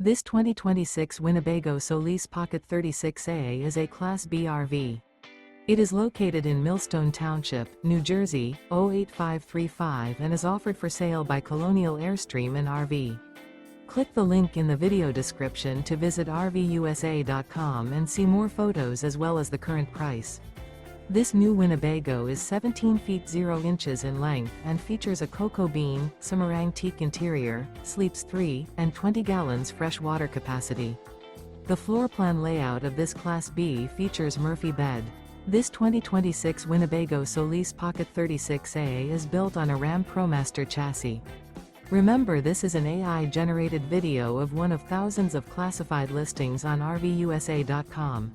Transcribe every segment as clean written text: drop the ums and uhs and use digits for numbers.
This 2026 Winnebago Solis Pocket 36A is a Class B RV. It is located in Millstone Township, New Jersey, 08535 and is offered for sale by Colonial Airstream RV. Click the link in the video description to visit RVUSA.com and see more photos as well as the current price. This new Winnebago is 17 feet 0 inches in length and features a cocoa bean, Samerang Teak interior, sleeps 3, and 20 gallons fresh water capacity. The floor plan layout of this Class B features Murphy bed. This 2026 Winnebago Solis Pocket 36A is built on a RAM Promaster chassis. Remember, this is an AI-generated video of one of thousands of classified listings on RVUSA.com.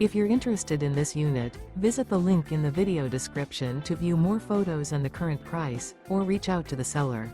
If you're interested in this unit, visit the link in the video description to view more photos and the current price, or reach out to the seller.